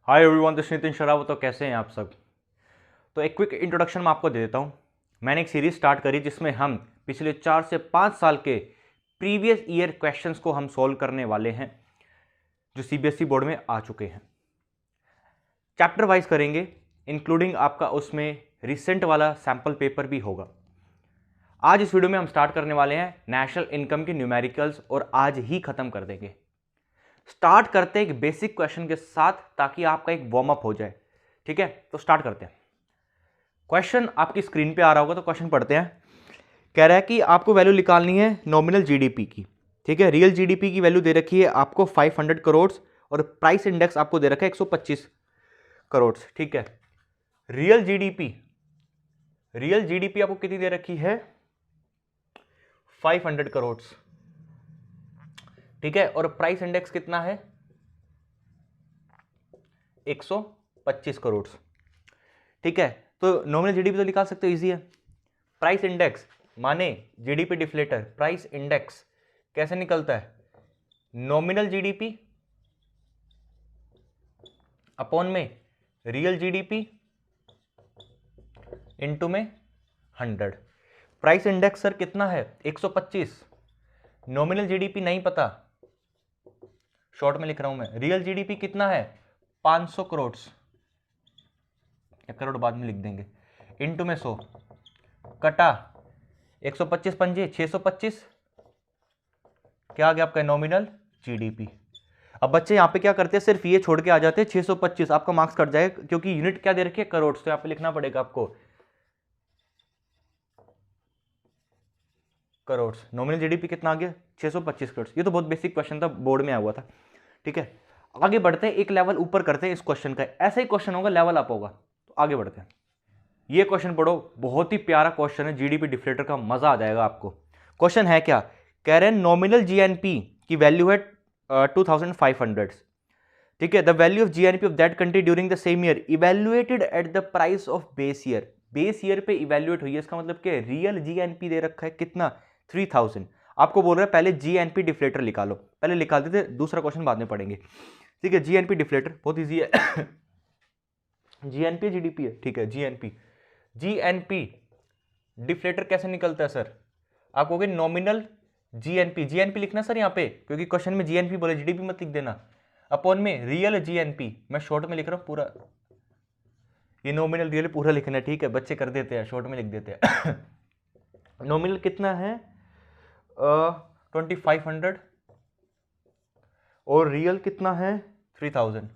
Hi everyone, this Nitin Sherawat. तो कैसे हैं आप सब। तो एक क्विक इंट्रोडक्शन मैं आपको दे देता हूं। मैंने एक सीरीज स्टार्ट करी जिसमें हम पिछले 4 से 5 साल के प्रीवियस ईयर क्वेश्चंस को हम सॉल्व करने वाले हैं जो सीबीएसई बोर्ड में आ चुके हैं। चैप्टर वाइज करेंगे, इंक्लूडिंग आपका उसमें रिसेंट वाला सैंपल पेपर भी होगा। आज इस वीडियो में हम स्टार्ट करने वाले हैं नेशनल इनकम के न्यूमेरिकल्स और आज ही खत्म कर देंगे। स्टार्ट करते हैं एक बेसिक क्वेश्चन के साथ ताकि आपका एक वार्म अप हो जाए। ठीक है, तो स्टार्ट करते हैं। क्वेश्चन आपकी स्क्रीन पे आ रहा होगा, तो क्वेश्चन पढ़ते हैं। कह रहा है कि आपको वैल्यू निकालनी है नॉमिनल जीडीपी की। ठीक है, रियल जीडीपी की वैल्यू दे रखी है आपको 500 करोड़ और प्राइस इंडेक्स आपको दे रखा है 125 करोड़। ठीक है, रियल जीडीपी आपको कितनी दे रखी है? 500 करोड़। ठीक है, और प्राइस इंडेक्स कितना है? 125 करोड़। ठीक है, तो नॉमिनल जीडीपी तो निकाल सकते हो, इजी है। प्राइस इंडेक्स माने जीडीपी डिफ्लेटर, प्राइस इंडेक्स कैसे निकलता है? नॉमिनल जीडीपी अपॉन में रियल जीडीपी इनटू में 100। प्राइस इंडेक्स सर कितना है? 125। नॉमिनल जीडीपी नहीं पता, शॉर्ट में लिख रहा हूं मैं। रियल जीडीपी कितना है? 500 करोड़, या करोड़ बाद में लिख देंगे, इनटू में 100 कटा 125 पंजे 625, क्या आ गया आपका? Nominal GDP. अब बच्चे यहां पे क्या करते हैं, सिर्फ ये छोड़ के आ जाते हैं 625, आपका मार्क्स कट जाएगा क्योंकि यूनिट क्या दे रखी है? करोड़। तो यहां पे लिखना पड़ेगा आपको करोड़। नॉमिनल जीडीपी कितना आ गया? 625 करोड़। ये तो बहुत बेसिक क्वेश्चन था, बोर्ड में आया हुआ था। ठीक है, आगे बढ़ते हैं, एक लेवल ऊपर करते हैं इस क्वेश्चन का। ऐसा ही क्वेश्चन होगा, लेवल अप होगा। तो आगे बढ़ते हैं। ये क्वेश्चन पढ़ो, बहुत ही प्यारा क्वेश्चन है, जीडीपी डिफ्लेटर का, मजा आ जाएगा आपको। क्वेश्चन है क्या? कह रहे हैं नॉमिनल जीएनपी की वैल्यू है 2500। ठीक है, the value of GNP of that country during the same year evaluated at the price of base year. Base year पे इवैल्यूएट हुई है, इसका मतलब कि रियल जीएनपी दे रखा है कितना? 3000। आपको बोल रहा है पहले जीएनपी डिफ्लेटर निकालो, पहले निकाल देते, दूसरा क्वेश्चन बाद में पढ़ेंगे। ठीक है, जीएनपी डिफ्लेटर बहुत ईजी है। जीएनपी जीडीपी है, ठीक है। जीएनपी डिफ्लेटर कैसे निकलता है सर? आप कहोगे नॉमिनल जीएनपी, जीएनपी लिखना सर यहाँ पे, क्योंकि क्वेश्चन में जीएनपी बोले, जीडीपी मत लिख देना। अपॉन में रियल जीएनपी, मैं शॉर्ट में लिख रहा हूँ पूरा, ये नॉमिनल रियल पूरा लिखना है। ठीक है, बच्चे कर देते हैं, शॉर्ट में लिख देते हैं। नॉमिनल कितना है? 2500 और रियल कितना है? 3000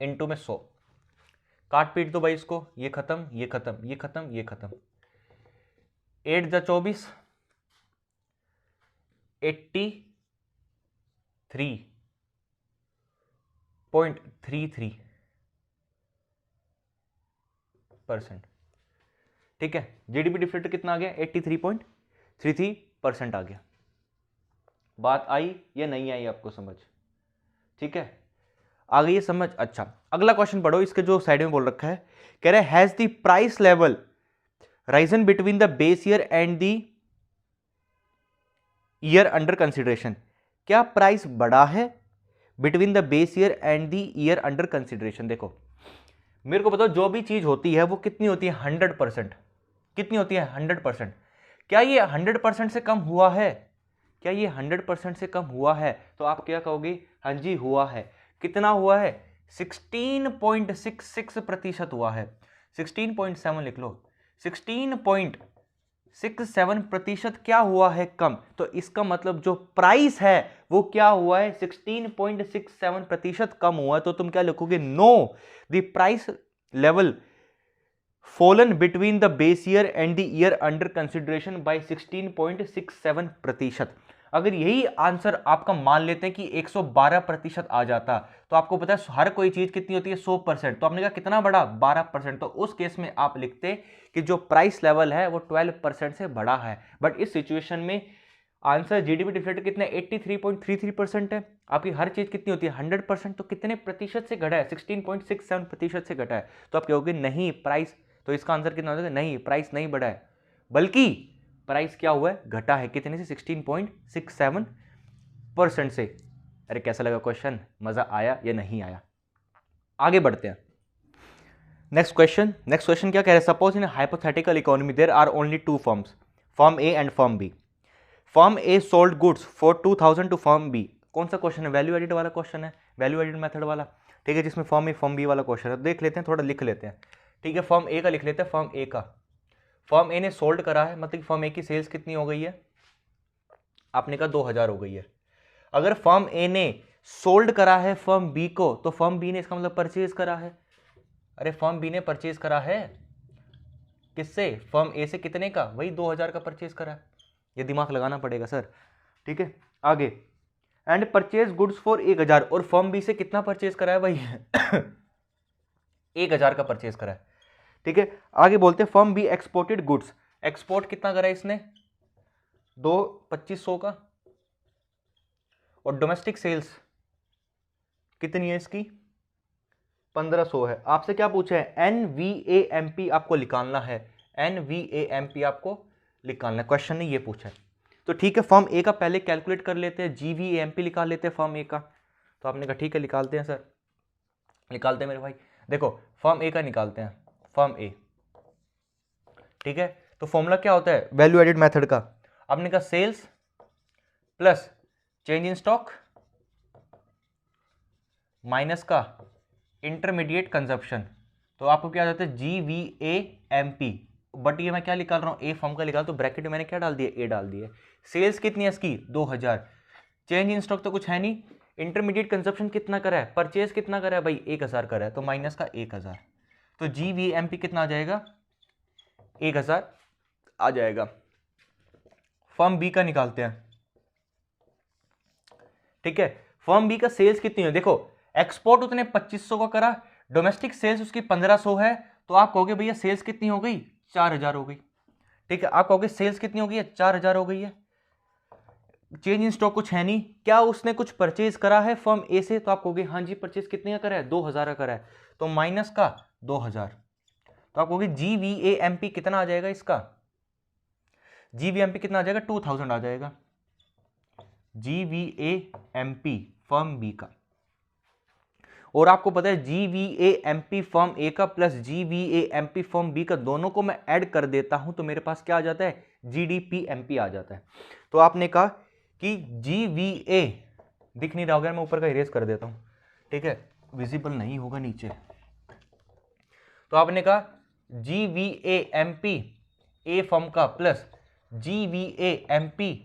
इनटू में 100। काट पीट दो भाई इसको, ये खत्म, ये खत्म, ये खत्म, ये खत्म। 8 × 24 83.33%। ठीक है, जीडीपी डिफ्लेटर कितना आ गया? 83.33% आ गया। बात आई या नहीं आई आपको समझ? ठीक है, आ गई है समझ? अच्छा, अगला क्वेश्चन पढ़ो, इसके जो साइड में बोल रखा है, कह रहा है has the price level Ryzen between the base year and the year under consideration. क्या प्राइस बढ़ा है between the base year and the year under consideration? देखो मेरे को बताओ, जो भी चीज होती है वो कितनी होती है? 100%। कितनी होती है? 100%। क्या ये 100% से कम हुआ है? क्या ये 100% से कम हुआ है? तो आप क्या कहोगे? हाँ जी हुआ है। कितना हुआ है? 16.66% हुआ है। 16.7 लिख लो, 16.67% क्या हुआ है? कम। तो इसका मतलब जो प्राइस है वो क्या हुआ है? 16.67% कम हुआ है। तो तुम क्या लिखोगे? No, the price level fallen between the base year and the year under consideration by 16.67%। अगर यही आंसर आपका मान लेते हैं कि 112% आ जाता, तो आपको पता है हर कोई चीज कितनी होती है? 100%। तो आपने कहा कितना बड़ा? 12%। तो उस केस में आप लिखते कि जो प्राइस लेवल है वो 12% से बड़ा है। बट इस सिचुएशन में आंसर जीडीपी डिफ्लेटर कितना? 83.33% है। आपकी हर चीज कितनी होती है? 100%। तो कितने प्रतिशत से घटा है? 16.67% से घटा है। तो आप कहोगे नहीं प्राइस, तो इसका आंसर कितना हो जाएगा? नहीं, प्राइस नहीं बढ़ा है, बल्कि प्राइस क्या हुआ है? घटा है। कितने से? 16.67% से। अरे कैसा लगा क्वेश्चन, मज़ा आया या नहीं आया? आगे बढ़ते हैं। नेक्स्ट क्वेश्चन क्या कह रहे हैं? Suppose in hypothetical economy there are only two firms, firm A and firm B. Firm A sold goods for 2000 to firm B. कौन सा क्वेश्चन है? वैल्यू एडिड वाला क्वेश्चन है, वैल्यू एडिड मेथड वाला, ठीक है, जिसमें फर्म ए फर्म बी वाला क्वेश्चन है। देख लेते हैं, थोड़ा लिख लेते हैं, ठीक है। फर्म ए का लिख लेते हैं, फर्म ए का, फर्म ए ने सोल्ड करा है, मतलब फर्म ए की सेल्स कितनी हो गई है? आपने कहा 2000 हो गई है। अगर फर्म ए ने सोल्ड करा है फर्म बी को, तो फर्म बी ने इसका मतलब परचेज करा है। अरे फर्म बी ने परचेज करा है किससे? फर्म ए से। कितने का? वही 2000 का परचेज करा है। ये दिमाग लगाना पड़ेगा सर, ठीक है। आगे, एंड परचेज गुड्स फॉर 1000, और फर्म बी से कितना परचेज करा है भाई? 1000 का परचेज करा है, ठीक है। आगे बोलते हैं firm B exported goods. Export कितना करा है इसने? 2500 का। और डोमेस्टिक सेल्स कितनी है इसकी? 1500 है। आपसे क्या पूछा है? NVAMP आपको निकालना है, NVAMP आपको निकालना है। क्वेश्चन ने ये पूछा है, तो ठीक है। फर्म ए का पहले कैलकुलेट कर लेते हैं, GVAMP निकाल लेते हैं फर्म ए का। तो आपने कहा ठीक है निकालते हैं सर, निकालते हैं मेरे भाई। देखो फर्म ए का निकालते हैं, फर्म ए, ठीक है। तो फॉर्मूला क्या होता है वैल्यू एडिड मेथड का? आपने कहा sales plus change in stock minus का इंटरमीडिएट कंजप्शन। तो आपको क्या आ जाता है? GVAMP। बट ये मैं क्या निकाल रहा हूँ? ए फर्म का निकाल, तो ब्रैकेट में मैंने क्या डाल दिया? ए डाल दिया। सेल्स कितनी है इसकी? 2000। चेंज इन स्टॉक तो कुछ है नहीं। इंटरमीडिएट कंजप्शन कितना करा है? परचेज कितना करा है भाई? 1000 करा है, तो माइनस का 1000। तो GVAMP कितना आ जाएगा? 1000 आ जाएगा। फर्म बी का निकालते हैं, ठीक है। फर्म बी का सेल्स कितनी है? देखो एक्सपोर्ट उसने 2500 का करा, डोमेस्टिक सेल्स उसकी 1500 है, तो आप कहोगे भैया सेल्स कितनी हो गई? 4000 हो गई, ठीक है। आप कहोगे सेल्स कितनी हो गई है? 4000 हो गई है। चेंज इन स्टॉक कुछ है नहीं। क्या उसने कुछ परचेज करा है फर्म ए से? तो आप कहोगे हाँ जी परचेज कितने का करा है? 2000 का करा है, तो माइनस का 2000। तो आप कहोगे GVAMP कितना आ जाएगा इसका? GVAMP कितना आ जाएगा? 2000 आ जाएगा, GVAMP फर्म बी का। और आपको पता है GVAMP फर्म ए का प्लस GVAMP फर्म बी का, दोनों को मैं ऐड कर देता हूं तो मेरे पास क्या आ जाता है? GDPMP आ जाता है। तो आपने कहा कि GVA दिख नहीं रहा होगा, मैं ऊपर का इरेज कर देता हूं, ठीक है, विजिबल नहीं होगा नीचे। तो आपने कहा GVAMP ए फर्म का प्लस GVAMP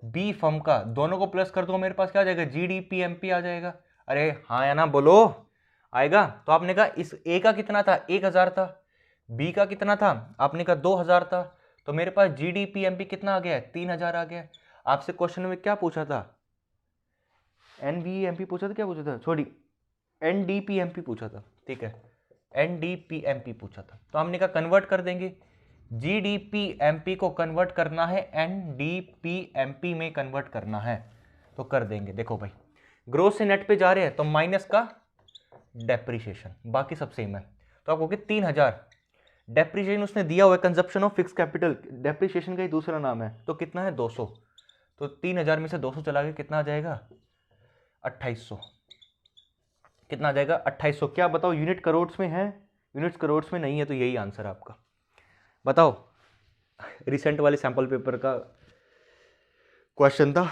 बी फर्म का, दोनों को प्लस कर दो, मेरे पास क्या आ जाएगा? GDPMP आ जाएगा। अरे हाँ या ना बोलो, आएगा। तो आपने कहा इस ए का कितना था? 1000 था। बी का कितना था? आपने कहा 2000 था। तो मेरे पास GDPMP कितना आ गया है? 3000 आ गया। आपसे क्वेश्चन में क्या पूछा था? NVAMP पूछा था, क्या पूछा था? सॉरी NDPMP पूछा था, ठीक है, NDPMP पूछा था। तो हमने कहा कन्वर्ट कर देंगे, GDPMP को कन्वर्ट करना है, NDPMP में कन्वर्ट करना है, तो कर देंगे। देखो भाई ग्रोथ से नेट पे जा रहे हैं, तो माइनस का डेप्रिसिएशन, बाकी सब सेम है। तो आपको 3000 डेप्रिसिएशन उसने दिया हुआ है, consumption of fix capital depreciation का ही दूसरा नाम है। तो कितना है? 200। तो 3000 में से 200 चला गया, कितना आ जाएगा? 2800। कितना आ जाएगा? 2800। क्या बताओ यूनिट करोड़ में है? यूनिट्स करोड़ में नहीं है, तो यही आंसर है आपका। बताओ, रिसेंट वाले सैंपल पेपर का क्वेश्चन था,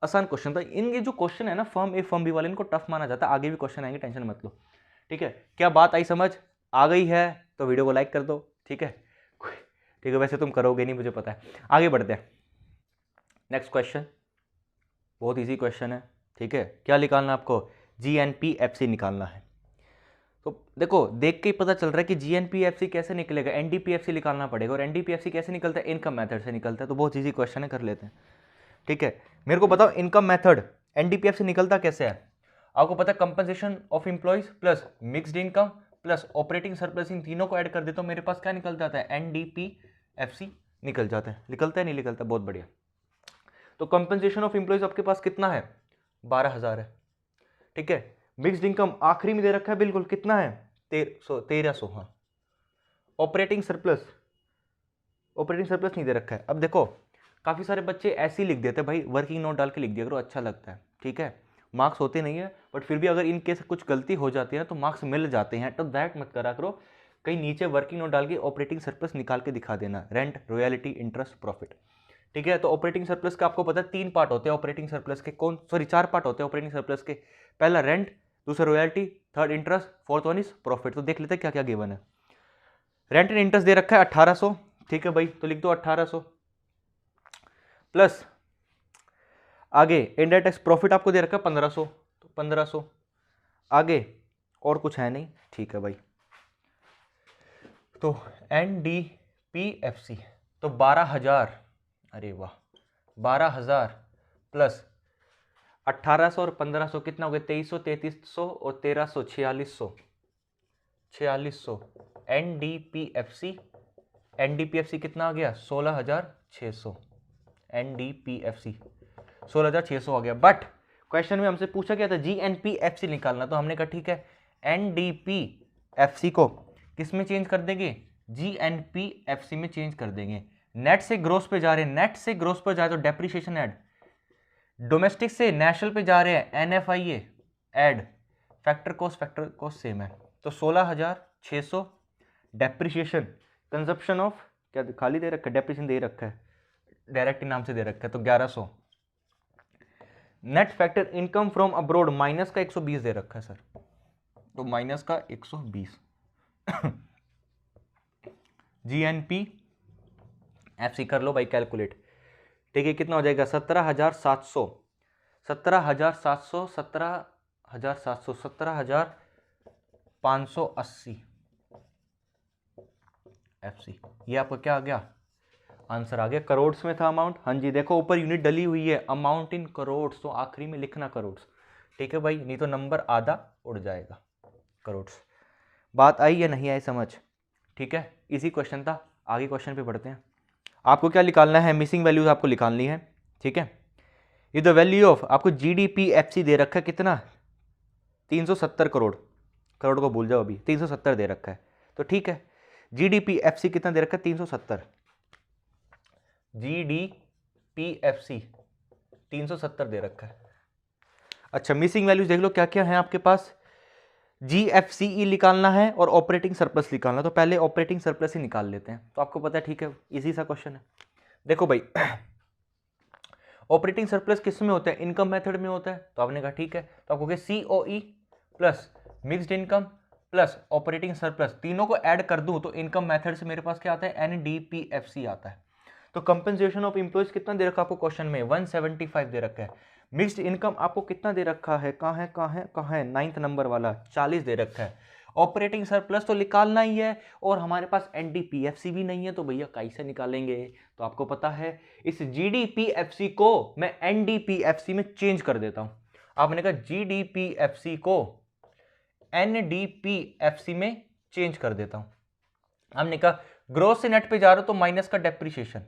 आसान क्वेश्चन था। इनके जो क्वेश्चन है ना फर्म ए फर्म बी वाले, इनको टफ माना जाता है। आगे भी क्वेश्चन आएंगे, टेंशन मत लो, ठीक है। क्या बात आई समझ? आ गई है तो वीडियो को लाइक कर दो, ठीक है, ठीक है। वैसे तुम करोगे नहीं मुझे पता है। आगे बढ़ते हैं, नेक्स्ट क्वेश्चन बहुत इजी क्वेश्चन है, ठीक है। क्या निकालना आपको? GNPFC निकालना है। तो देखो देख के ही पता चल रहा है कि GNPFC कैसे निकलेगा, NDPFC निकालना पड़ेगा। और NDPFC कैसे निकलता है? इनकम मेथड से निकलता है। तो बहुत इजी क्वेश्चन है, कर लेते हैं, ठीक है। मेरे को बताओ इनकम मेथड NDPFC निकलता कैसे है? आपको पता है compensation of employees plus mixed income plus operating surplus, इन तीनों को ऐड कर देता हूं, मेरे पास क्या निकल जाता है? NDPFC निकल जाता है। निकलता है नहीं निकलता? बहुत बढ़िया। तो कंपनसेशन ऑफ एम्प्लॉइज आपके पास कितना है? 12000 है, ठीक है। मिक्स्ड इनकम आखिरी में दे रखा है बिल्कुल, कितना है? 1300। हाँ। ऑपरेटिंग सरप्लस नहीं दे रखा है। अब देखो काफ़ी सारे बच्चे ऐसे ही लिख देते हैं भाई, वर्किंग नोट डाल के लिख दिया करो, अच्छा लगता है, ठीक है। मार्क्स होते नहीं है, बट फिर भी अगर इन केस कुछ गलती हो जाती है तो मार्क्स मिल जाते हैं, तो दैट मत करा करो। कहीं नीचे वर्किंग नोट डाल के ऑपरेटिंग सरप्लस निकाल के दिखा देना, रेंट, रॉयल्टी, इंटरेस्ट, प्रॉफिट। ठीक है, तो ऑपरेटिंग सरप्लस का आपको पता है 3 पार्ट होते हैं ऑपरेटिंग सरप्लस के, 4 पार्ट होते हैं ऑपरेटिंग सरप्लस के। पहला रेंट, दूसरा royalty, third interest, fourth one is profit. तो देख लेते हैं क्या क्या गिवन है। रेंट एंड इंटरेस्ट दे रखा है 1800, ठीक है भाई, तो लिख दो 1800 प्लस आगे इनडायरेक्ट टैक्स प्रॉफिट आपको दे रखा है 1500, तो 1500 आगे और कुछ है नहीं, ठीक है भाई। तो NDPFC तो 12,000, अरे वाह 12,000 प्लस 1800 और 1500 कितना हो गया, 2300, 3300 और 1300, 4600। NDPFC कितना आ गया, 16,600। NDPFC 16,600 आ गया। बट क्वेश्चन में हमसे पूछा गया था GNPFC निकालना, तो हमने कहा ठीक है NDPFC को किस में चेंज कर देंगे, GNPFC में चेंज कर देंगे। नेट से ग्रोस पे जा रहे हैं, नेट से ग्रोस पर जाए तो डेप्रिसिएशन ऐड, डोमेस्टिक से नेशनल पे जा रहे हैं NFIA add, factor cost same है, तो 16,600 डेप्रिसिएशन, कंजप्शन ऑफ क्या खाली दे रखा है, डेप्रिसिएशन दे रखा है, डायरेक्ट नाम से दे रखा है, तो 1100। Net factor income from abroad minus का 120 दे रखा है सर, तो माइनस का 120। GNPFC कर लो भाई कैलकुलेट, ठीक है, कितना हो जाएगा 17,700, 17,700, 17,700, 17,580 FC। ये आपका क्या आ गया, आंसर आ गया। करोड्स में था अमाउंट, हाँ जी, देखो ऊपर यूनिट डली हुई है, अमाउंट इन करोड्स, तो आखिरी में लिखना करोड्स, ठीक है भाई, नहीं तो नंबर आधा उड़ जाएगा। करोड्स, बात आई या नहीं आई समझ, ठीक है, इसी क्वेश्चन था। आगे क्वेश्चन पे बढ़ते हैं। आपको क्या निकालना है, मिसिंग वैल्यूज आपको निकालनी है, ठीक है। ये द वैल्यू ऑफ आपको GDPFC दे रखा है कितना, 370 करोड़, करोड़ को भूल जाओ अभी, 370 दे रखा है, तो ठीक है। GDPFC कितना दे रखा है, 370, GDPFC 370 दे रखा है। अच्छा, मिसिंग वैल्यूज देख लो क्या क्या है आपके पास, GFCE निकालना है और ऑपरेटिंग सरप्लस निकालना, तो पहले ऑपरेटिंग सरप्लस ही निकाल लेते हैं, तो आपको पता है, ठीक है, इजी सा क्वेश्चन है। देखो भाई ऑपरेटिंग सरप्लस किस में होता है, इनकम मेथड में होता है, तो आपने कहा ठीक है, तो आपको COE plus mixed income plus operating surplus, तीनों को ऐड कर दूं तो इनकम मेथड से मेरे पास क्या आता है, NDPFC आता है। तो कंपनसेशन ऑफ एम्प्लॉइज कितना दे रखा है आपको क्वेश्चन में, 175 दे रखा है। मिक्स्ड इनकम आपको कितना दे रखा है, कहाँ है 9th नंबर वाला, 40 दे रखा है। ऑपरेटिंग सरप्लस तो निकालना ही है, और हमारे पास NDPFC भी नहीं है, तो भैया कैसे निकालेंगे, तो आपको पता है इस GDPFC को मैं NDPFC में चेंज कर देता हूं। आपने कहा GDPFC को NDPFC में चेंज कर देता हूं। हमने कहा ग्रोस से नेट पे जा रहा हो तो माइनस का डेप्रिसिएशन,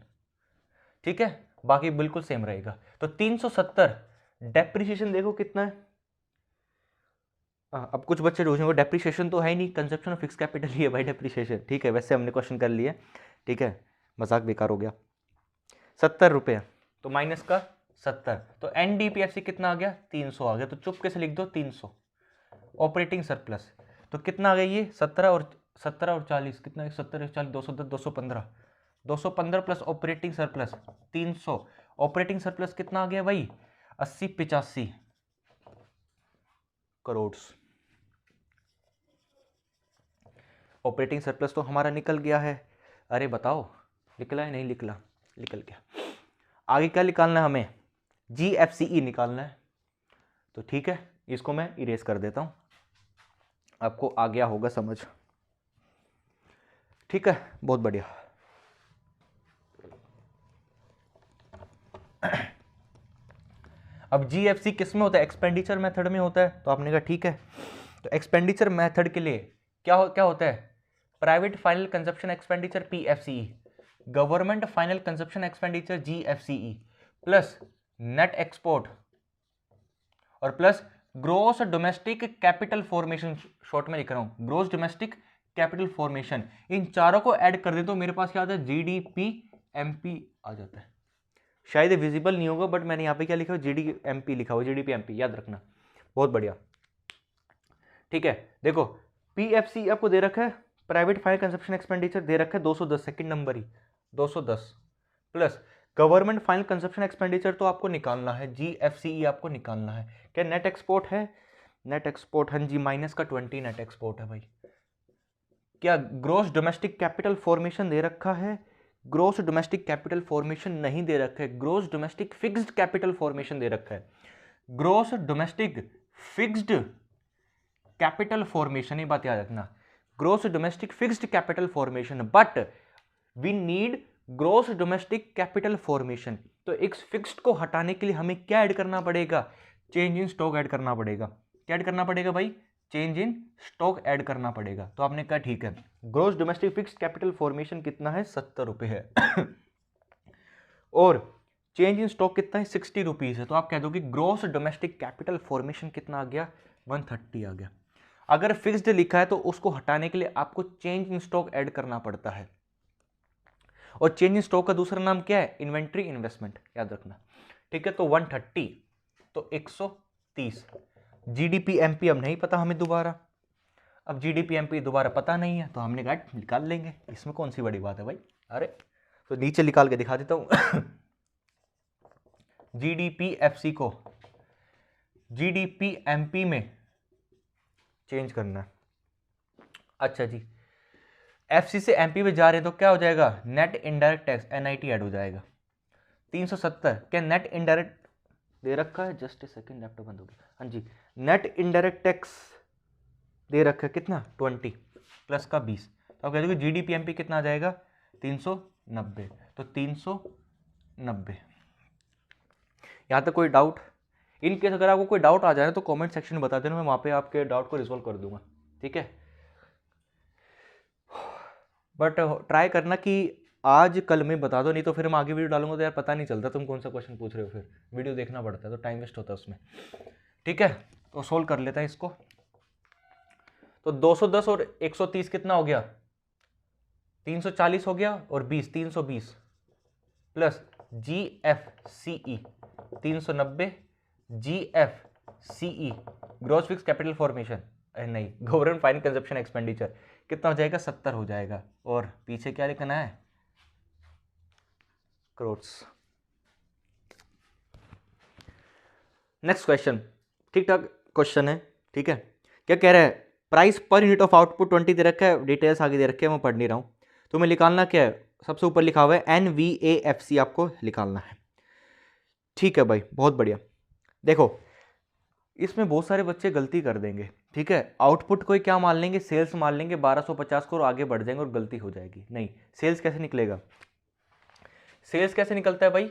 ठीक है, बाकी बिल्कुल सेम रहेगा। तो 370 डेप्रिसिएशन देखो कितना है। अब कुछ बच्चे पूछेंगे डेप्रिसिएशन तो है ही नहीं, कंजप्शन ऑफ फिक्स कैपिटल ही है भाई डेप्रिसिएशन, ठीक है, वैसे हमने क्वेश्चन कर लिए, ठीक है, मजाक बेकार हो गया। 70 रुपये, तो माइनस का 70, तो NDPFC कितना आ गया, 300 आ गया, तो चुपके से लिख दो 300। ऑपरेटिंग सरप्लस तो कितना आ गया, ये 17 और 40 कितना, 70 40 210 215, 215 plus operating surplus 300। Operating surplus कितना आ गया भाई, 80-85 करोड़। ऑपरेटिंग सरप्लस तो हमारा निकल गया है, अरे बताओ निकला है नहीं निकला, निकल गया। आगे क्या निकालना है हमें, GFCE निकालना है, तो ठीक है, इसको मैं इरेज कर देता हूं, आपको आ गया होगा समझ, ठीक है, बहुत बढ़िया। अब GFC किस में होता है, एक्सपेंडिचर मेथड में होता है, तो आपने कहा ठीक है, तो एक्सपेंडिचर मेथड के लिए क्या होता है, private final consumption expenditure PFCE, government final consumption expenditure GFCE, plus net export और plus gross domestic capital formation, short में लिख रहा हूं ग्रोस डोमेस्टिक कैपिटल फॉर्मेशन, इन चारों को ऐड कर दे तो मेरे पास क्या आता है, GDPMP आ जाता है। शायद विजिबल नहीं होगा, बट मैंने यहाँ पे क्या लिखा हुआ, GDMP लिखा हुआ, GDPMP याद रखना। बहुत बढ़िया। ठीक है, देखो पीएफसी आपको दे रखा है, प्राइवेट फाइनल कंजप्शन एक्सपेंडिचर दे रखा है 210, सेकंड नंबर ही 210, plus government final consumption expenditure तो आपको निकालना है, जीएफसीई आपको निकालना है। क्या नेट एक्सपोर्ट है? नेट एक्सपोर्ट, हाँ जी, माइनस का 20 नेट एक्सपोर्ट है भाई। क्या ग्रोस डोमेस्टिक कैपिटल फॉर्मेशन दे रखा है? ग्रोस डोमेस्टिक कैपिटल फॉर्मेशन नहीं दे रखा है, gross domestic fixed capital formation दे रखा है। Gross domestic fixed capital formation, ये बात याद रखना, gross domestic fixed capital formation, but we need gross domestic capital formation. तो एक फिक्स्ड को हटाने के लिए हमें क्या ऐड करना पड़ेगा? चेंज इन स्टॉक ऐड करना पड़ेगा। क्या ऐड करना पड़ेगा भाई? चेंज इन स्टॉक ऐड करना पड़ेगा। तो आपने कहा ठीक है, gross domestic fixed capital formation कितना है? 70 रुपये है और चेंज इन स्टॉक कितना है? 60 रुपीज़ है। तो आप कह दो कि ग्रोस डोमेस्टिक कैपिटल फॉर्मेशन कितना आ गया? 130 आ गया। अगर फिक्स्ड लिखा है तो उसको हटाने के लिए आपको चेंज इन स्टॉक ऐड करना पड़ता है, और चेंज इन स्टॉक का दूसरा नाम क्या है? इन्वेंट्री इन्वेस्टमेंट, याद रखना। ठीक है, तो 130 तो 130। जीडीपी एमपी अब नहीं पता हमें दोबारा, अब जीडीपी एमपी दोबारा पता नहीं है, तो हमने कहा निकाल लेंगे, इसमें कौन सी बड़ी बात है भाई। अरे तो नीचे निकाल के दिखा देता हूं जीडीपी एफसी को जीडीपी एमपी में चेंज करना है। अच्छा जी, एफसी से एमपी में जा रहे हैं तो क्या हो जाएगा? Net indirect tax NIT add हो जाएगा 370। क्या नेट इनडायरेक्ट दे रखा है? जस्ट ए सेकंड, लैपटॉप बंद हो गया। हाँ जी, नेट इनडायरेक्ट टैक्स दे रखा है कितना? 20 प्लस का 20। तो आप कह दोगे जीडीपी एमपी कितना आ जाएगा? 390। तो 390। यहाँ तक कोई डाउट? इन केस अगर आपको कोई डाउट आ जाए तो कमेंट सेक्शन में बता देना, मैं वहाँ पे आपके डाउट को रिजोल्व कर दूंगा। ठीक है, बट ट्राई करना कि आज कल में बता दो, नहीं तो फिर हम आगे वीडियो डालूंगा तो यार पता नहीं चलता तुम कौन सा क्वेश्चन पूछ रहे हो, फिर वीडियो देखना पड़ता है तो टाइम वेस्ट होता है उसमें। ठीक है, तो सोल्व कर लेता है इसको। तो 210 और 130 कितना हो गया? 340 हो गया, और 20 320 प्लस जी एफ सी ई 390 जी एफ सी ई ग्रॉस फिक्स कैपिटल फॉर्मेशन, नहीं, गवर्नमेंट फाइनल कंजप्शन एक्सपेंडिचर कितना हो जाएगा? 70 हो जाएगा। और पीछे क्या लिखना है? करोड्स। नेक्स्ट क्वेश्चन, ठीक ठाक क्वेश्चन है। ठीक है, क्या कह रहा है? Price per unit of output 20 दे रखा है, डिटेल्स आगे दे रखे हैं, मैं पढ़ नहीं रहा हूँ। तो मैं निकालना क्या है? सबसे ऊपर लिखा हुआ है NVAFC, आपको निकालना है। ठीक है भाई, बहुत बढ़िया। देखो इसमें बहुत सारे बच्चे गलती कर देंगे। ठीक है, आउटपुट को क्या मान लेंगे? सेल्स मान लेंगे 1250 को, और आगे बढ़ जाएंगे और गलती हो जाएगी। नहीं, सेल्स कैसे निकलेगा? सेल्स कैसे निकलता है भाई?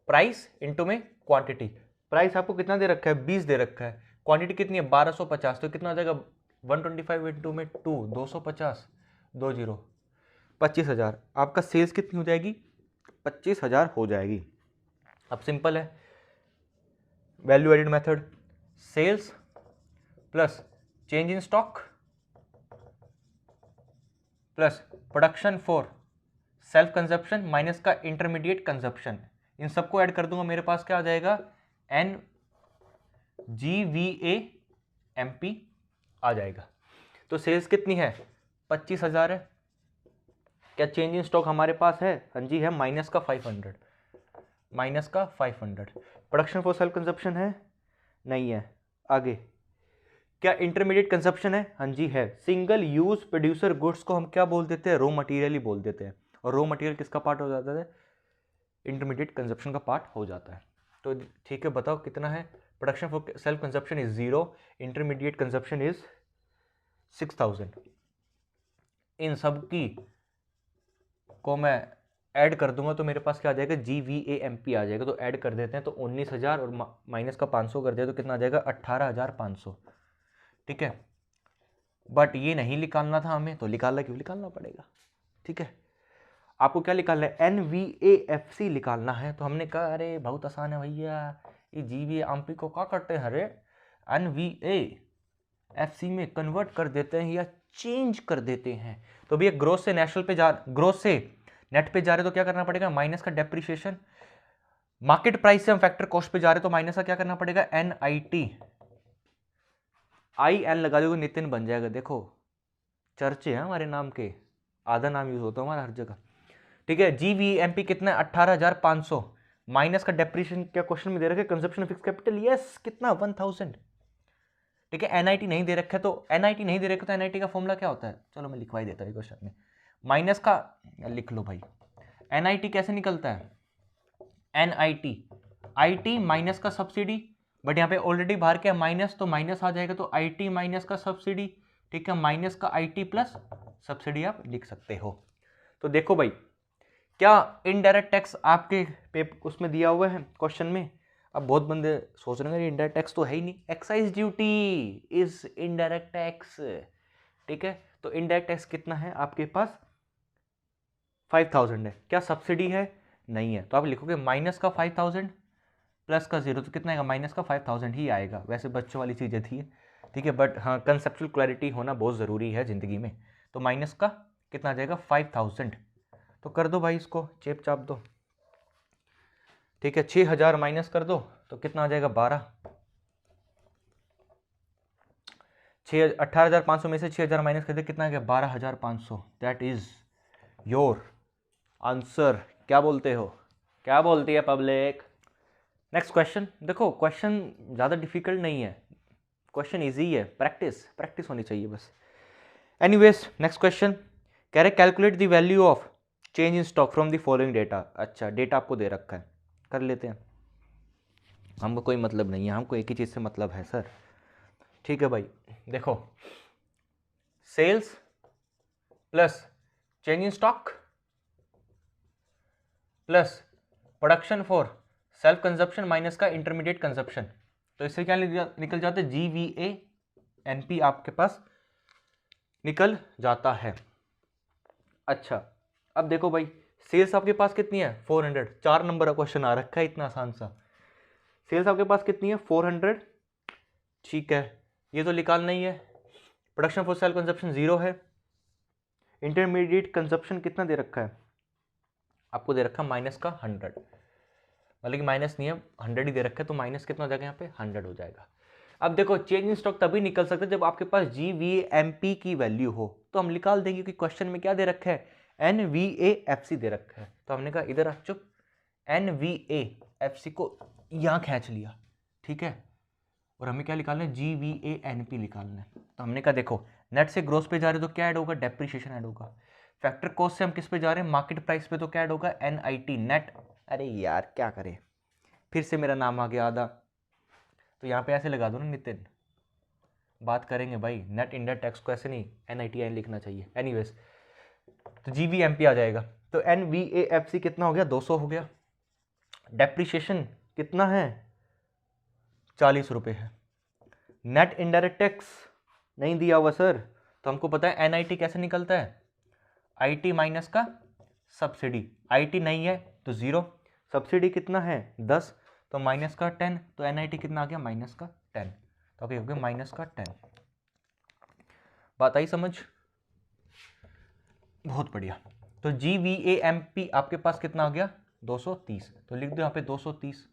प्राइस इंटू में क्वांटिटी। प्राइस आपको कितना दे रखा है? 20 दे रखा है, क्वांटिटी कितनी है? 1250, तो कितना हो जाएगा? 125 इंटू में 2, 250, 20, 25,000। आपका सेल्स कितनी हो जाएगी? 25,000 हो जाएगी। अब सिंपल है, value added method, sales plus change in stock plus production for self consumption minus का इंटरमीडिएट कंजप्शन, इन सबको ऐड कर दूंगा, मेरे पास क्या आ जाएगा? NGVAMP आ जाएगा। तो सेल्स कितनी है? 25,000 है। क्या चेंज इन स्टॉक हमारे पास है? हाँ जी है, माइनस का 500, माइनस का 500। प्रोडक्शन फॉर सेल्फ कंजप्शन है? नहीं है। आगे क्या इंटरमीडिएट कंजप्शन है? हाँ जी है। सिंगल यूज प्रोड्यूसर गुड्स को हम क्या बोल देते हैं? रॉ मटेरियल ही बोल देते हैं, और रॉ मटेरियल किसका पार्ट हो जाता है? इंटरमीडिएट कंजप्शन का पार्ट हो जाता है। तो ठीक है, बताओ कितना है? Production for self consumption is 0, intermediate consumption is 6,000। इन सब की को मैं ऐड कर दूंगा तो मेरे पास क्या आ जाएगा? GVAMP आ जाएगा। तो ऐड कर देते हैं, तो 19,000 और माइनस का 500 कर दिया तो कितना आ जाएगा? 18,500। ठीक है, बट ये नहीं निकालना था हमें, तो निकालना क्यों? निकालना पड़ेगा। ठीक है, आपको क्या निकालना है? NVAFC निकालना है। तो हमने कहा अरे बहुत आसान है भैया, ये GVAMP को क्या करते हैं? अरे NVAFC में कन्वर्ट कर देते हैं या चेंज कर देते हैं। तो भैया ग्रोथ से नेशनल पे जा, ग्रोथ से नेट पे जा रहे तो क्या करना पड़ेगा? माइनस का डेप्रिसिएशन। मार्केट प्राइस से हम फैक्टर कॉस्ट पे जा रहे तो माइनस का क्या करना पड़ेगा? NIT IN लगा दोगे नितिन बन जाएगा। देखो चर्चे हैं हमारे नाम के, आधा नाम यूज होता है हमारा हर जगह। ठीक है, GVMP कितना है 18,500 माइनस का डेप्रिसिएशन क्या क्वेश्चन में दे रखा है, consumption of fix capital, yes कितना 1000। ठीक है, NIT नहीं दे रखा है तो NIT नहीं दे रखा तो NIT का फॉर्मूला क्या होता है, चलो मैं लिखवा ही देता हूँ क्वेश्चन में। माइनस का लिख लो भाई, NIT कैसे निकलता है, NIT IT माइनस का सब्सिडी, बट यहाँ पे ऑलरेडी बाहर क्या माइनस, तो माइनस आ जाएगा तो IT माइनस का सब्सिडी। ठीक है, माइनस का IT प्लस सब्सिडी आप लिख सकते हो। तो देखो भाई, क्या इनडायरेक्ट टैक्स आपके पेपर उसमें दिया हुआ है क्वेश्चन में। अब बहुत बंदे सोच रहे हैं इनडायरेक्ट टैक्स तो है ही नहीं, excise duty is indirect tax. ठीक है, तो इनडायरेक्ट टैक्स कितना है आपके पास 5000 है, क्या सब्सिडी है, नहीं है, तो आप लिखोगे माइनस का 5000 प्लस का 0, तो कितना आएगा माइनस का 5000 ही आएगा। वैसे बच्चों वाली चीज़ें थी, ठीक है, बट हाँ कंसेप्चुअल क्लैरिटी होना बहुत ज़रूरी है ज़िंदगी में। तो माइनस का कितना आ जाएगा 5000, तो कर दो भाई इसको चेप चाप दो। ठीक है, 6000 माइनस कर दो तो कितना आ जाएगा 12, 18,500 में से 6000 माइनस कर दे कितना आ गया 12,500। That is your answer. क्या बोलते हो, क्या बोलती है पब्लिक। नेक्स्ट क्वेश्चन देखो, क्वेश्चन ज़्यादा डिफिकल्ट नहीं है, क्वेश्चन इजी है, प्रैक्टिस प्रैक्टिस होनी चाहिए बस। एनीवेज नेक्स्ट क्वेश्चन कह रहे calculate the value of change in stock from the following data. अच्छा डेटा आपको दे रखा है, कर लेते हैं, हमको कोई मतलब नहीं है, हमको एक ही चीज़ से मतलब है सर। ठीक है भाई, देखो sales plus change in stock plus production for self consumption minus का इंटरमीडिएट कंजप्शन, तो इससे क्या निकल जाता है GVANP आपके पास निकल जाता है। अच्छा अब देखो भाई, सेल्स आपके पास कितनी है 400, 4 नंबर का क्वेश्चन आ रखा है इतना आसान सा। सेल्स आपके पास कितनी है 400, ठीक है, ये तो निकालना ही है। प्रोडक्शन फॉर सेल्फ कंजप्शन 0 है, इंटरमीडिएट कंजप्शन कितना दे रखा है आपको, दे रखा है माइनस का 100, मतलब कि माइनस नहीं है 100 ही दे रखा है, तो माइनस कितना हो जाएगा यहाँ पे 100 हो जाएगा। अब देखो चेंज इन स्टॉक तभी निकल सकता है जब आपके पास GVMP की वैल्यू हो, तो हम निकाल देंगे कि क्वेश्चन में क्या दे रखा है NVAFC दे रखा है, तो हमने कहा इधर आ चुप, NVAFC को यहाँ खींच लिया, ठीक है, और हमें क्या निकालना है GVANP निकालना है। तो हमने कहा देखो नेट से ग्रोस पे जा रहे तो क्या ऐड होगा, डेप्रिसिएशन ऐड होगा। फैक्टर कॉस्ट से हम किस पे जा रहे हैं, मार्केट प्राइस पे, तो क्या ऐड होगा NIT नेट। अरे यार क्या करें, फिर से मेरा नाम आ गया आधा, तो यहाँ पे ऐसे लगा दो ना नितिन, बात करेंगे भाई, नेट इंडायरेक्ट टैक्स को ऐसे नहीं NITI लिखना चाहिए। एनीवेज तो GVMP आ जाएगा, तो NVAFC कितना हो गया 200 हो गया, डेप्रिसिएशन कितना है 40 रुपये है, नेट इंडायरेक्ट टैक्स नहीं दिया हुआ सर, तो हमको पता है NIT कैसे निकलता है, IT माइनस का सब्सिडी, IT नहीं है तो 0, सब्सिडी कितना है 10, तो माइनस का 10, तो NIT कितना आ गया माइनस का 10, तो अभी हो गया माइनस का 10। बात आई समझ, बहुत बढ़िया। तो GVAMP आपके पास कितना आ गया 230, तो लिख दो यहाँ पे 230।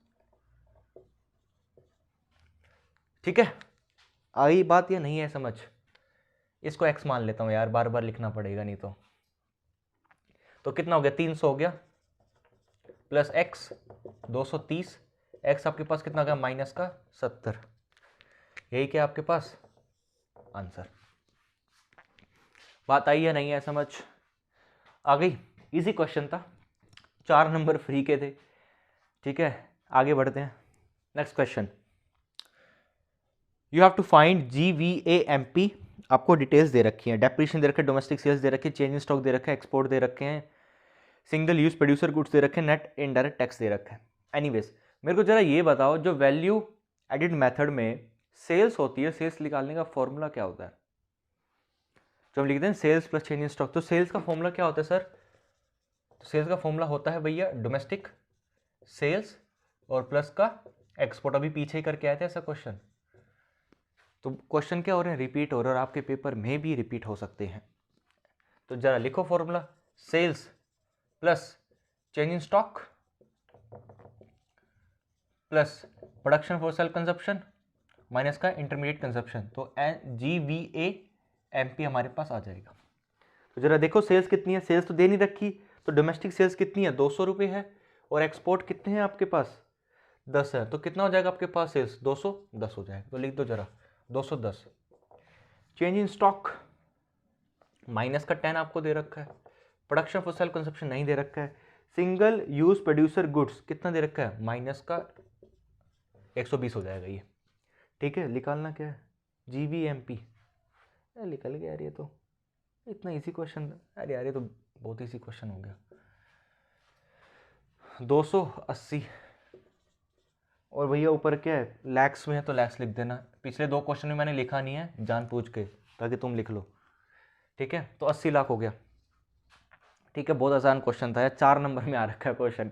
ठीक है, आई बात या नहीं है समझ, इसको x मान लेता हूँ यार, बार बार लिखना पड़ेगा नहीं तो कितना हो गया 300 हो गया प्लस x 230, x आपके पास कितना गया माइनस का 70, यही क्या आपके पास आंसर। बात आई या नहीं है समझ, आ गई, इजी क्वेश्चन था, 4 नंबर फ्री के थे। ठीक है आगे बढ़ते हैं, next question, you have to find GVAMP, आपको डिटेल्स दे रखी हैं, डेप्रिसिएशन दे रखे, डोमेस्टिक सेल्स दे रखे, चेंज इन स्टॉक दे रखा है, एक्सपोर्ट दे रखे हैं, सिंगल यूज प्रोड्यूसर गुड्स दे रखे हैं, नेट इनडायरेक्ट टैक्स दे रखा है। एनीवेज मेरे को जरा ये बताओ, जो वैल्यू एडिड मेथड में सेल्स होती है, सेल्स निकालने का फॉर्मूला क्या होता है, जो हम लिखते हैं sales plus change in stock, तो सेल्स का फॉर्मूला क्या होता है सर, तो सेल्स का फॉर्मूला होता है भैया डोमेस्टिक सेल्स और प्लस का एक्सपोर्ट, अभी पीछे ही करके आए थे ऐसा क्वेश्चन, तो क्वेश्चन क्या हो रहे हैं रिपीट हो रहे हैं और आपके पेपर में भी रिपीट हो सकते हैं। तो जरा लिखो formula, sales plus change in stock plus production for self consumption minus का इंटरमीडिएट कंजप्शन, तो GVA MP हमारे पास आ जाएगा। तो जरा देखो सेल्स कितनी है, सेल्स तो दे नहीं रखी, तो डोमेस्टिक सेल्स कितनी है 200 रुपये है, और एक्सपोर्ट कितने हैं आपके पास 10 है, तो कितना हो जाएगा आपके पास सेल्स 210 हो जाएगा। तो लिख दो जरा 210। चेंज इन स्टॉक माइनस का 10 आपको दे रखा है, प्रोडक्शन फॉर सेल्फ कंजप्शन नहीं दे रखा है, सिंगल यूज प्रोड्यूसर गुड्स कितना दे रखा है माइनस का 120 हो जाएगा ये, ठीक है। निकालना क्या है GVMP, निकल गया यार, ये तो इतना इजी क्वेश्चन, अरे यार ये तो बहुत इजी क्वेश्चन हो गया। 280 और भैया ऊपर क्या है लैक्स में है, तो लैक्स लिख देना। पिछले 2 क्वेश्चन में मैंने लिखा नहीं है जानबूझ के, ताकि तुम लिख लो, ठीक है। तो 80 लाख हो गया, ठीक है। बहुत आसान क्वेश्चन था यार, 4 नंबर में आ रखा है क्वेश्चन,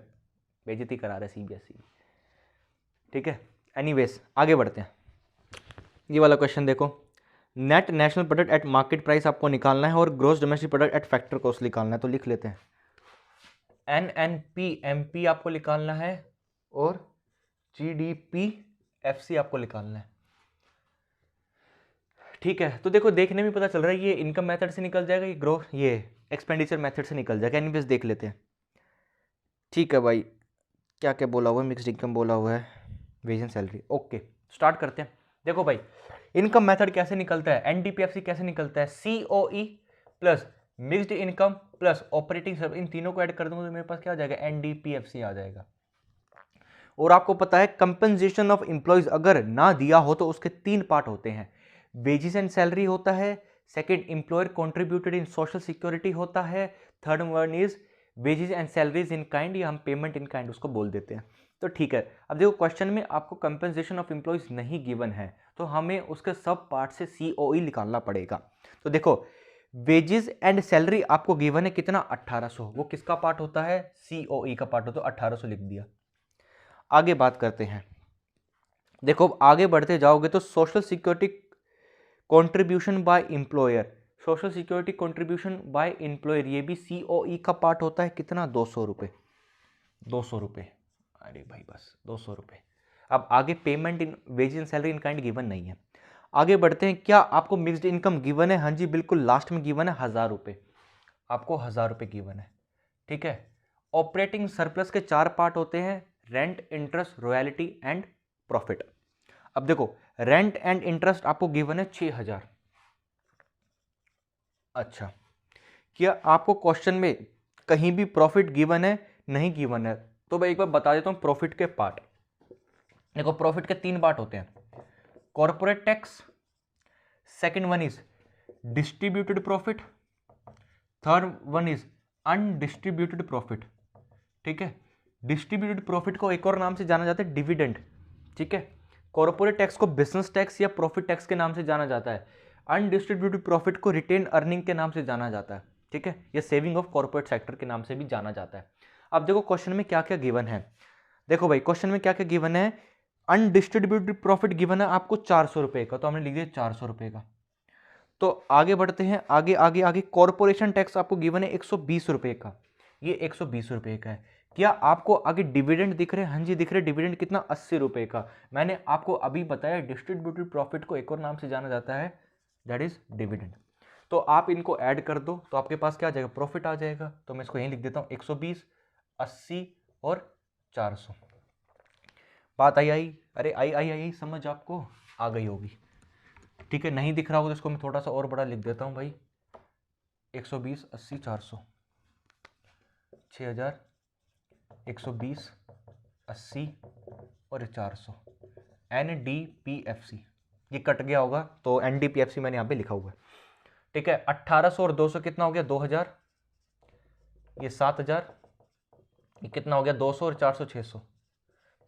बेइज्जती करा रहे CBSE, ठीक है। एनीवेज आगे बढ़ते हैं। ये वाला क्वेश्चन देखो, net national product at market price आपको निकालना है और gross domestic product at factor cost निकालना है। तो लिख लेते हैं NNP-MP आपको निकालना है और GDP-FC आपको निकालना है, ठीक है। तो देखो देखने में पता चल रहा है ये इनकम मेथड से निकल जाएगा, ये ग्रोथ ये एक्सपेंडिचर मेथड से निकल जाएगा। एनीवेज देख लेते हैं, ठीक है भाई। क्या क्या बोला हुआ है, मिक्स्ड इनकम बोला हुआ है, wage and salary, okay start करते हैं। देखो भाई इनकम मेथड कैसे निकलता है, NDPFC कैसे निकलता है, COE plus mixed income plus operating service, इन तीनों को ऐड कर दूंगा तो मेरे पास क्या आ जाएगा NDPFC आ जाएगा। और आपको पता है कंपनसेशन ऑफ एम्प्लॉयज अगर ना दिया हो तो उसके 3 पार्ट होते हैं, वेजेस एंड सैलरी होता है, सेकंड एम्प्लॉयर कंट्रीब्यूटेड इन सोशल सिक्योरिटी होता है, third one is wages and salaries in kind, या हम पेमेंट इन काइंड उसको बोल देते हैं। तो ठीक है, अब देखो क्वेश्चन में आपको कंपनसेशन ऑफ एम्प्लॉयज नहीं गिवन है, तो हमें उसके सब पार्ट से COE निकालना पड़ेगा। तो देखो वेजेस एंड सैलरी आपको गिवन है कितना 1800, वो किसका पार्ट होता है COE का पार्ट होता है, 1800 लिख दिया। आगे बात करते हैं, देखो आगे बढ़ते जाओगे तो social security contribution by employer, social security contribution by employer ये भी COE का पार्ट होता है, कितना 200 रुपये, 200 रुपये, अरे भाई बस 200 रुपये। अब आगे payment in wage and salary in kind given नहीं है। आगे बढ़ते हैं, क्या आपको मिक्स्ड इनकम गिवन है, हाँ जी बिल्कुल, लास्ट में गिवन है 1000 रुपये, आपको 1000 रुपये गिवन है, ठीक है। ऑपरेटिंग सरप्लस के 4 पार्ट होते हैं, rent, interest, royalty and profit. अब देखो रेंट एंड इंटरेस्ट आपको गिवन है 6000। अच्छा, क्या आपको क्वेश्चन में कहीं भी प्रॉफिट गिवन है, नहीं गिवन है, तो मैं एक बार बता देता हूं प्रॉफिट के पार्ट। देखो प्रॉफिट के 3 पार्ट होते हैं, corporate tax, second one is distributed profit, third one is undistributed profit, ठीक है। डिस्ट्रीब्यूटेड प्रॉफिट को एक और नाम से जाना जाता है डिविडेंड, ठीक है। कॉर्पोरेट टैक्स को बिजनेस टैक्स या प्रॉफिट टैक्स के नाम से जाना जाता है, अनडिस्ट्रीब्यूटेड प्रॉफिट को रिटेन अर्निंग के नाम से जाना जाता है, ठीक है, या सेविंग ऑफ कॉर्पोरेट सेक्टर के नाम से भी जाना जाता है। अब देखो क्वेश्चन में क्या क्या गिवन है, देखो भाई क्वेश्चन में क्या क्या गिवन है, अनडिस्ट्रीब्यूटेड प्रॉफिट गिवन है आपको 400 रुपये का, तो हमने लिख दिया 400 रुपये का। तो आगे बढ़ते हैं, आगे आगे आगे कॉर्पोरेशन टैक्स आपको गिवन है 120 रुपये का, ये 120 रुपये का है। क्या आपको आगे डिविडेंड दिख रहे हैं, हाँ जी दिख रहे हैं, डिविडेंड कितना 80 रुपये का। मैंने आपको अभी बताया डिस्ट्रीब्यूटेड प्रॉफिट को एक और नाम से जाना जाता है, दैट इज डिविडेंड। तो आप इनको ऐड कर दो तो आपके पास क्या आ जाएगा, प्रॉफिट आ जाएगा। तो मैं इसको यहीं लिख देता हूँ 120, 80 और 400। बात आई, अरे आई समझ आपको आ गई होगी, ठीक है। नहीं दिख रहा होगा तो इसको मैं थोड़ा सा और बड़ा लिख देता हूँ भाई, 120, 80, 400, 6000, 120, 80 और 400, NDPFC। ये कट गया होगा तो NDPFC मैंने यहाँ पे लिखा हुआ है, ठीक है। 1800 और 200 कितना हो गया 2000, ये 7000, ये कितना हो गया 200 और 400 600,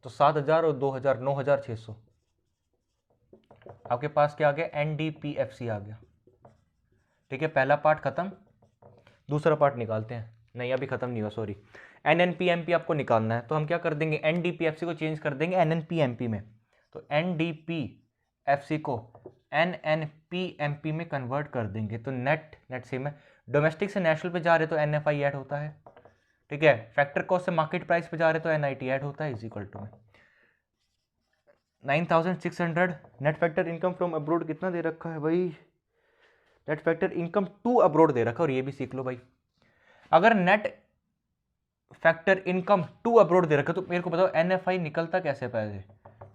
तो 7000 और 2000 9600। आपके पास क्या आ गया NDPFC आ गया, ठीक है। पहला पार्ट खत्म, दूसरा पार्ट निकालते हैं, नहीं अभी खत्म नहीं हुआ सॉरी। NNPMP आपको निकालना है, तो हम क्या कर देंगे NDPFC को चेंज कर देंगे NNPMP में, तो NDPFC को NNPMP में कन्वर्ट कर देंगे, तो नेट सेम है। डोमेस्टिक से नेशनल पे जा रहे तो NFI ऐड होता है, ठीक है। फैक्टर कॉस्ट से मार्केट प्राइस पे जा रहे तो NIT ऐड होता है, इज इक्वल टू में 9,600। Net factor income from abroad कितना दे रखा है भाई? Net factor income to abroad दे रखा है, और ये भी सीख लो भाई। अगर net factor income to abroad दे रखा है तो मेरे को बताओ NFI निकलता कैसे पैसे?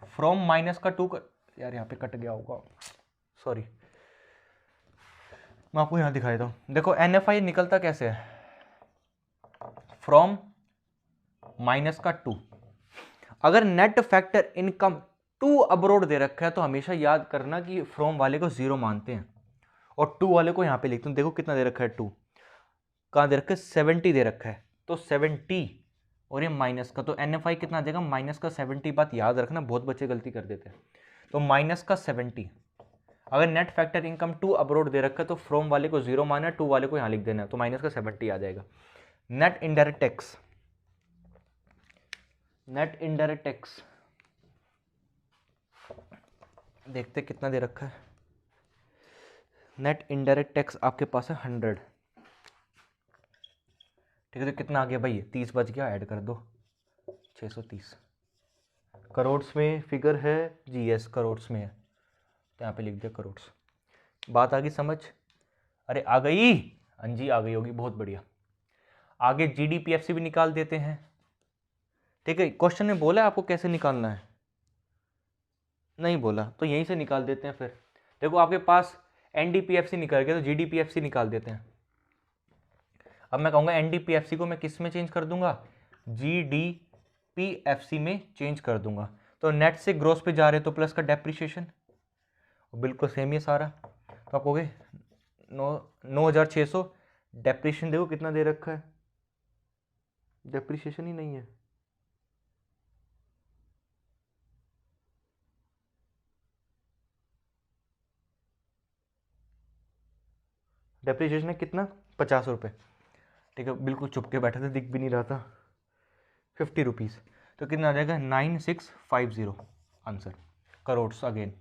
फ्रॉम माइनस का टू यार यहाँ पे कट गया होगा, सॉरी, मैं आपको यहाँ दिखा देता हूँ। देखो NFI निकलता कैसे है? फ्रॉम माइनस का टू। अगर net factor income to abroad दे रखा है तो हमेशा याद करना कि फ्रॉम वाले को जीरो मानते हैं और टू वाले को यहाँ पे लिखते हैं। देखो कितना दे रखा है, टू कहाँ दे रखा है? 70 दे रखा है, तो 70 और ये माइनस का, तो NFI कितना आ जाएगा? माइनस का 70। बात याद रखना, बहुत बच्चे गलती कर देते हैं। तो माइनस का 70। अगर net factor income to abroad दे रखा है तो फ्रॉम वाले को जीरो माना है, टू वाले को यहाँ लिख देना है, तो माइनस का 70 आ जाएगा। Net indirect tax, net indirect tax देखते कितना दे रखा है। नेट इनडायरेक्ट टैक्स आपके पास है 100, ठीक है। तो कितना आ गया भाई? 30 बच गया, ऐड कर दो 630। करोड़्स में फिगर है जी, यस करोड़्स में है, तो यहाँ पे लिख दिया करोड़्स। बात आ गई समझ? अरे आ गई, हाँ जी आ गई होगी, बहुत बढ़िया। आगे GDPFC भी निकाल देते हैं, ठीक है। क्वेश्चन में बोला है आपको कैसे निकालना है? नहीं बोला तो यहीं से निकाल देते हैं फिर। देखो आपके पास NDPFC निकल गया तो GDPFC निकाल देते हैं। अब मैं कहूँगा NDPFC को मैं किस में चेंज कर दूंगा? GDPFC में चेंज कर दूंगा। तो नेट से ग्रोस पे जा रहे तो प्लस का डेप्रिसिएशन, बिल्कुल सेम ही है सारा। तो आप कहोगे 9,600। डेप्रिसिएशन देखो कितना दे रखा है, डेप्रिसिएशन ही नहीं है। डेप्रिसिएशन है कितना? 50 रुपये, ठीक है। बिल्कुल चुप के बैठे थे, दिख भी नहीं रहा था। 50 रुपीज़, तो कितना आ जाएगा? 9650 आंसर, करोड़्स अगेन।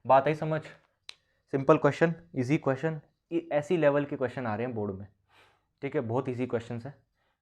बात आई समझ? सिंपल क्वेश्चन, इजी क्वेश्चन, ऐसी लेवल के क्वेश्चन आ रहे हैं बोर्ड में, ठीक है। बहुत इजी क्वेश्चन है।